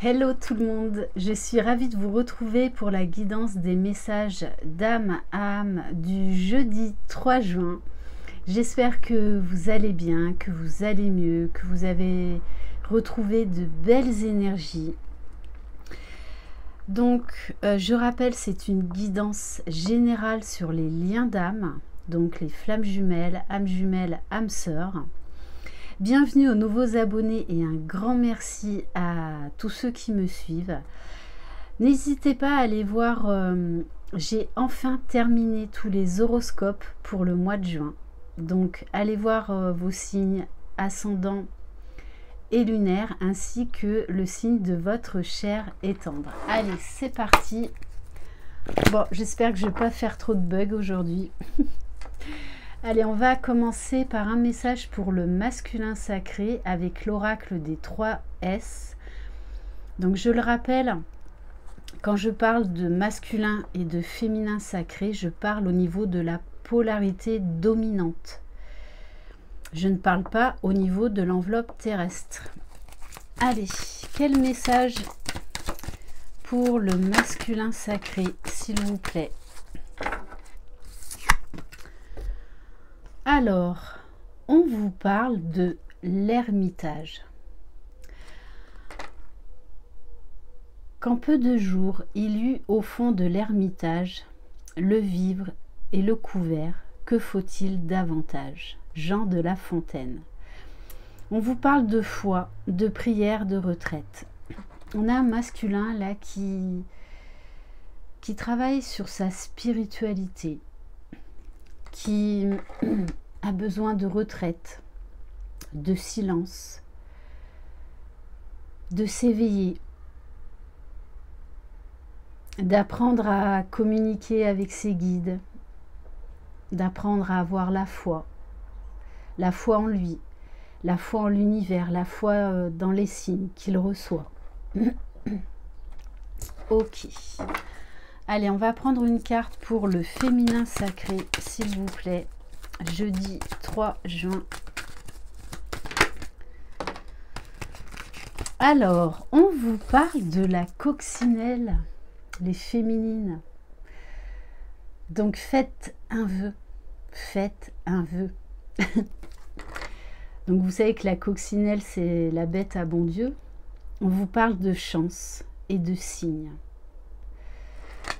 Hello tout le monde, je suis ravie de vous retrouver pour la guidance des messages d'âme à âme du jeudi 3 juin. J'espère que vous allez bien, que vous allez mieux, que vous avez retrouvé de belles énergies. Donc, je rappelle, c'est une guidance générale sur les liens d'âme, donc les flammes jumelles, âmes sœurs. Bienvenue aux nouveaux abonnés et un grand merci à tous ceux qui me suivent. N'hésitez pas à aller voir, j'ai enfin terminé tous les horoscopes pour le mois de juin. Donc allez voir vos signes ascendants et lunaires ainsi que le signe de votre cher et tendre. Allez, c'est parti. Bon, j'espère que je ne vais pas faire trop de bugs aujourd'hui. Allez, on va commencer par un message pour le masculin sacré avec l'oracle des 3 S. Donc je le rappelle, quand je parle de masculin et de féminin sacré, je parle au niveau de la polarité dominante. Je ne parle pas au niveau de l'enveloppe terrestre. Allez, quel message pour le masculin sacré, s'il vous plaît? Alors, on vous parle de l'ermitage. Qu'en peu de jours, il eut au fond de l'ermitage le vivre et le couvert, que faut-il davantage? Jean de La Fontaine. On vous parle de foi, de prière, de retraite. On a un masculin là qui travaille sur sa spiritualité, qui a besoin de retraite, de silence, de s'éveiller, d'apprendre à communiquer avec ses guides, d'apprendre à avoir la foi en lui, la foi en l'univers, la foi dans les signes qu'il reçoit. Ok. Allez, on va prendre une carte pour le féminin sacré, s'il vous plaît. Jeudi 3 juin. Alors, on vous parle de la coccinelle, les féminines. Donc, faites un vœu. Faites un vœu. Donc, vous savez que la coccinelle, c'est la bête à bon Dieu. On vous parle de chance et de signes.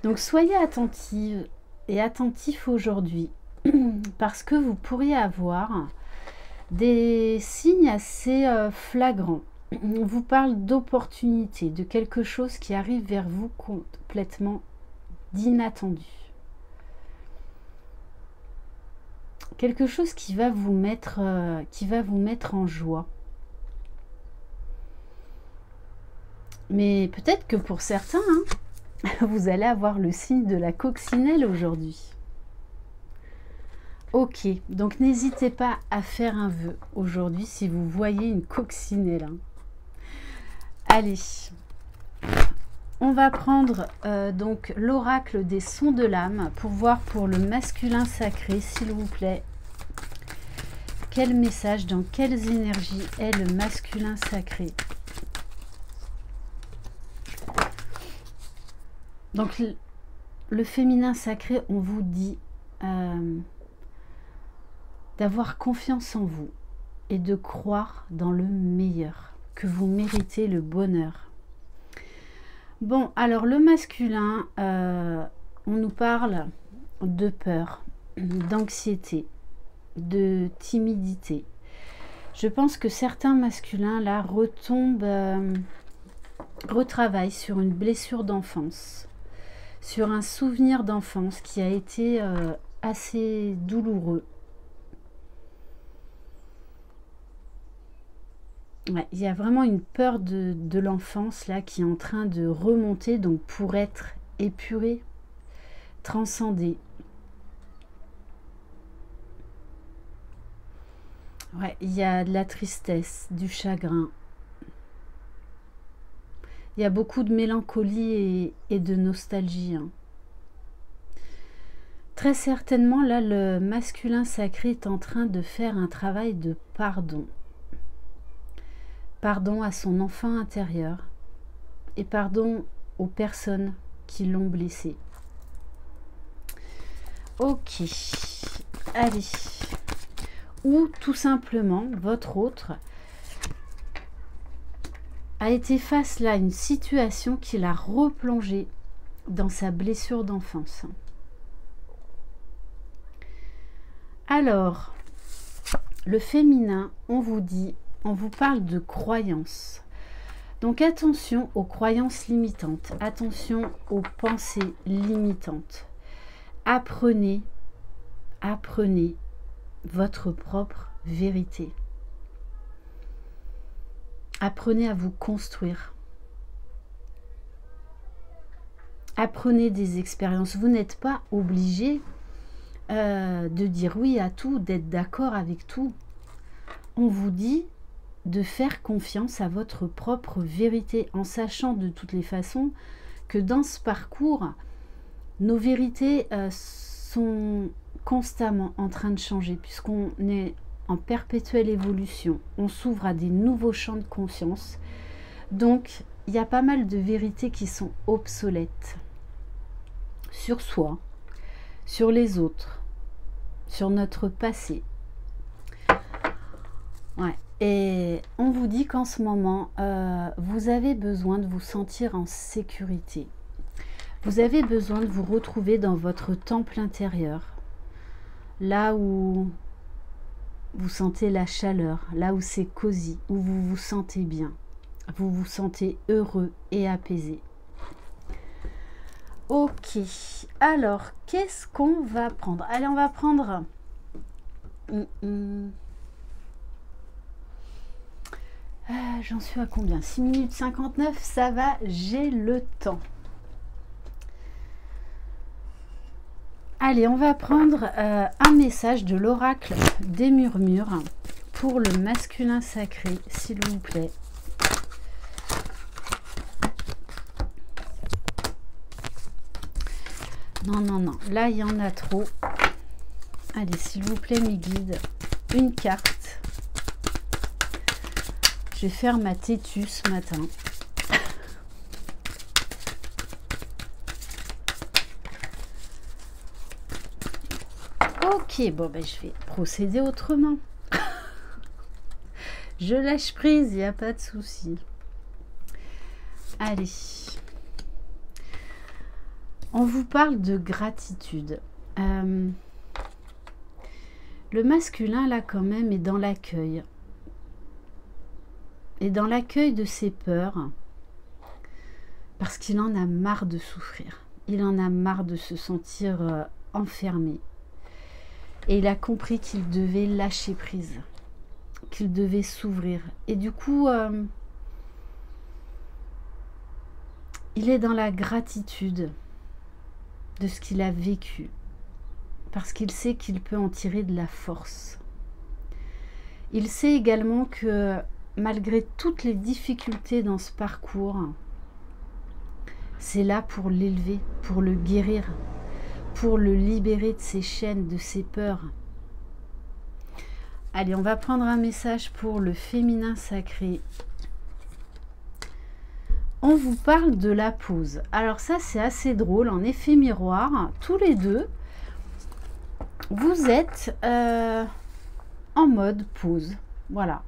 Donc soyez attentive et attentif aujourd'hui parce que vous pourriez avoir des signes assez flagrants. On vous parle d'opportunité, de quelque chose qui arrive vers vous complètement d'inattendu. Quelque chose qui va vous mettre en joie. Mais peut-être que pour certains, vous allez avoir le signe de la coccinelle aujourd'hui. Ok, donc n'hésitez pas à faire un vœu aujourd'hui si vous voyez une coccinelle. Allez, on va prendre donc l'oracle des sons de l'âme pour voir pour le masculin sacré, s'il vous plaît. Quel message, dans quelles énergies est le masculin sacré? Donc, le féminin sacré, on vous dit d'avoir confiance en vous et de croire dans le meilleur, que vous méritez le bonheur. Bon, alors le masculin, on nous parle de peur, d'anxiété, de timidité. Je pense que certains masculins, là, retravaillent sur une blessure d'enfance, sur un souvenir d'enfance qui a été assez douloureux. Ouais, il y a vraiment une peur de l'enfance là qui est en train de remonter, donc pour être épurée, transcendée. Ouais, il y a de la tristesse, du chagrin. Il y a beaucoup de mélancolie et de nostalgie. Très certainement, là, le masculin sacré est en train de faire un travail de pardon. Pardon à son enfant intérieur. et pardon aux personnes qui l'ont blessé. Ok, allez. Ou tout simplement, votre autre a été face là à une situation qui l'a replongé dans sa blessure d'enfance. Alors, le féminin, on vous dit, on vous parle de croyances. Donc attention aux croyances limitantes, attention aux pensées limitantes. Apprenez votre propre vérité. Apprenez à vous construire. Apprenez des expériences. Vous n'êtes pas obligé de dire oui à tout, d'être d'accord avec tout. On vous dit de faire confiance à votre propre vérité, en sachant de toutes les façons que dans ce parcours, nos vérités sont constamment en train de changer, puisqu'on est en perpétuelle évolution. On s'ouvre à des nouveaux champs de conscience. Donc, il y a pas mal de vérités qui sont obsolètes. Sur soi, sur les autres, sur notre passé. Ouais. Et on vous dit qu'en ce moment, vous avez besoin de vous sentir en sécurité. Vous avez besoin de vous retrouver dans votre temple intérieur. Là où vous sentez la chaleur, là où c'est cosy, où vous vous sentez bien. Vous vous sentez heureux et apaisé. Ok, alors, qu'est-ce qu'on va prendre? Allez, on va prendre... J'en suis à combien? 6 minutes 59, ça va, j'ai le temps. Allez, on va prendre un message de l'oracle des murmures pour le masculin sacré, s'il vous plaît. Non, non, non, là, il y en a trop. Allez, s'il vous plaît, mes guides, une carte. Je vais faire ma têtue ce matin. Ok, bon, ben, je vais procéder autrement. Je lâche prise, il n'y a pas de souci. Allez. On vous parle de gratitude. Le masculin, là, quand même, est dans l'accueil. Et dans l'accueil de ses peurs, parce qu'il en a marre de souffrir. Il en a marre de se sentir enfermé. Et il a compris qu'il devait lâcher prise, qu'il devait s'ouvrir. Et du coup, il est dans la gratitude de ce qu'il a vécu, parce qu'il sait qu'il peut en tirer de la force. Il sait également que malgré toutes les difficultés dans ce parcours, c'est là pour l'élever, pour le guérir, pour le libérer de ses chaînes, de ses peurs. Allez, on va prendre un message pour le féminin sacré. On vous parle de la pause. Alors ça, c'est assez drôle, en effet miroir. Tous les deux, vous êtes en mode pause. Voilà.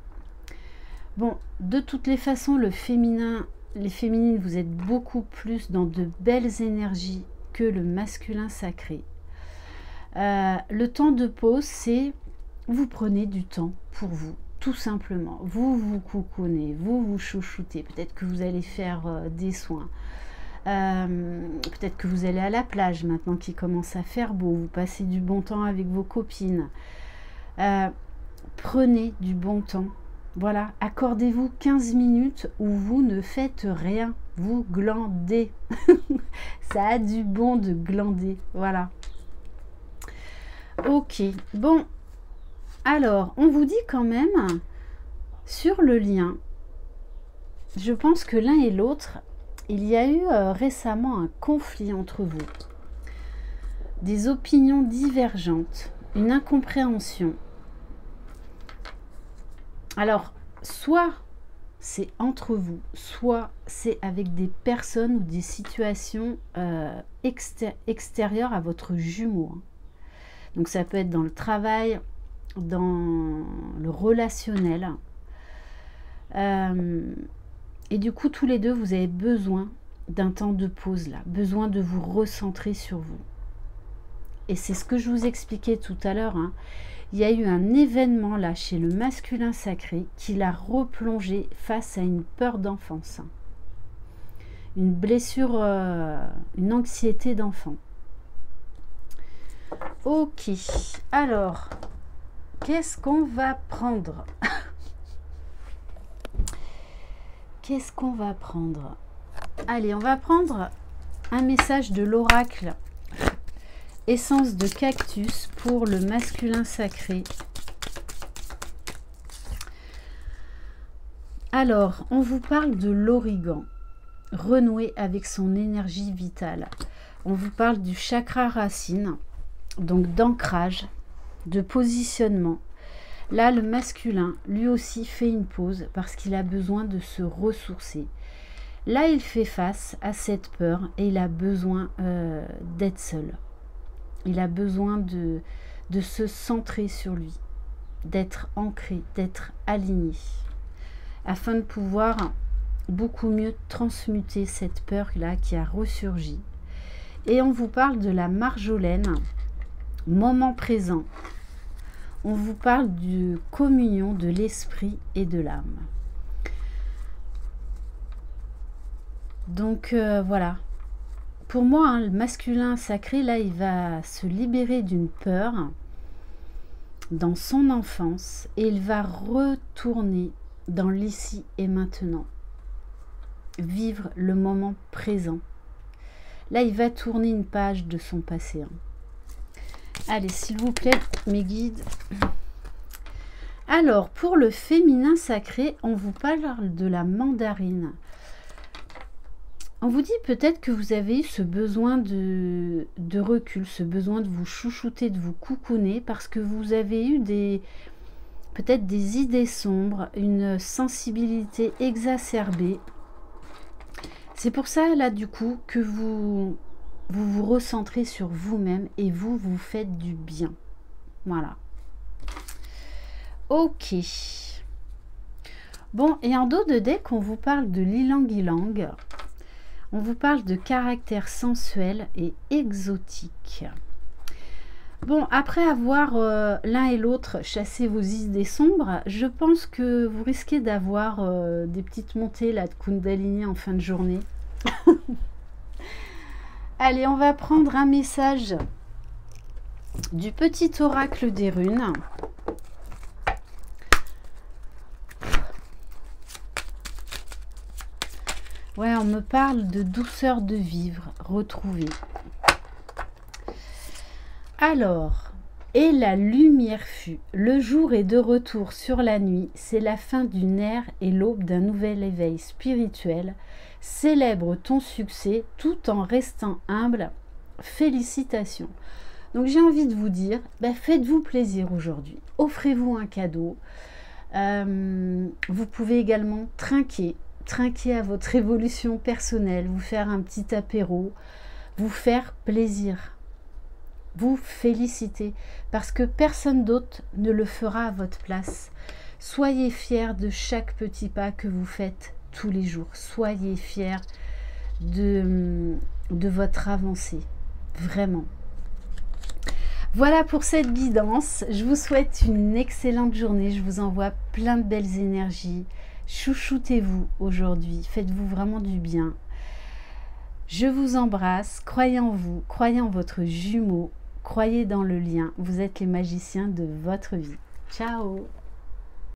Bon, de toutes les façons, le féminin, les féminines, vous êtes beaucoup plus dans de belles énergies que le masculin sacré. Le temps de pause, c'est vous prenez du temps pour vous, tout simplement. Vous vous coucounez, vous vous chouchoutez. Peut-être que vous allez faire des soins. Peut-être que vous allez à la plage maintenant qu'il commence à faire beau. Vous passez du bon temps avec vos copines. Prenez du bon temps. Voilà, accordez-vous 15 minutes où vous ne faites rien, vous glandez. Ça a du bon de glander, voilà. Ok, bon, alors, on vous dit quand même, sur le lien, je pense que l'un et l'autre, il y a eu récemment un conflit entre vous. Des opinions divergentes, une incompréhension. Alors, soit c'est entre vous, soit c'est avec des personnes ou des situations extérieures à votre jumeau. Hein. Donc ça peut être dans le travail, dans le relationnel. Et du coup, tous les deux, vous avez besoin d'un temps de pause là, besoin de vous recentrer sur vous. Et c'est ce que je vous expliquais tout à l'heure. Hein. Il y a eu un événement là chez le masculin sacré qui l'a replongé face à une peur d'enfance. Une blessure, une anxiété d'enfant. Ok, alors, qu'est-ce qu'on va prendre? Qu'est-ce qu'on va prendre? Allez, on va prendre un message de l'oracle essence de cactus pour le masculin sacré. Alors, on vous parle de l'origan, renouer avec son énergie vitale. On vous parle du chakra racine, donc d'ancrage, de positionnement. Là, le masculin, lui aussi, fait une pause parce qu'il a besoin de se ressourcer. Là, il fait face à cette peur et il a besoin d'être seul. Il a besoin de se centrer sur lui, d'être ancré, d'être aligné, afin de pouvoir beaucoup mieux transmuter cette peur-là qui a ressurgi. Et on vous parle de la marjolaine, moment présent. On vous parle de communion de l'esprit et de l'âme. Donc voilà. Pour moi, hein, le masculin sacré, là, il va se libérer d'une peur dans son enfance et il va retourner dans l'ici et maintenant. Vivre le moment présent. Là, il va tourner une page de son passé. Hein. Allez, s'il vous plaît, mes guides. Alors, pour le féminin sacré, on vous parle de la mandarine. On vous dit peut-être que vous avez eu ce besoin de recul, ce besoin de vous chouchouter, de vous coucouner, parce que vous avez eu peut-être des idées sombres, une sensibilité exacerbée. C'est pour ça, là, du coup, que vous vous recentrez sur vous-même et vous faites du bien. Voilà. Ok. Bon, et en dos de deck, on vous parle de l'ilang-ilang. On vous parle de caractère sensuel et exotique. Bon, après avoir l'un et l'autre chassé vos idées sombres, je pense que vous risquez d'avoir des petites montées là, de Kundalini en fin de journée. Allez, on va prendre un message du petit oracle des runes. Ouais, on me parle de douceur de vivre, retrouvée. Alors, et la lumière fut. Le jour est de retour sur la nuit. C'est la fin d'une ère et l'aube d'un nouvel éveil spirituel. Célèbre ton succès tout en restant humble. Félicitations. Donc j'ai envie de vous dire, faites-vous plaisir aujourd'hui. Offrez-vous un cadeau. Vous pouvez également trinquer à votre évolution personnelle, vous faire un petit apéro, vous faire plaisir, vous féliciter, parce que personne d'autre ne le fera à votre place. Soyez fiers de chaque petit pas que vous faites tous les jours. Soyez fiers de votre avancée, vraiment. Voilà pour cette guidance. Je vous souhaite une excellente journée. Je vous envoie plein de belles énergies. Chouchoutez-vous aujourd'hui, faites-vous vraiment du bien. Je vous embrasse, croyez en vous, croyez en votre jumeau, croyez dans le lien. Vous êtes les magiciens de votre vie. Ciao!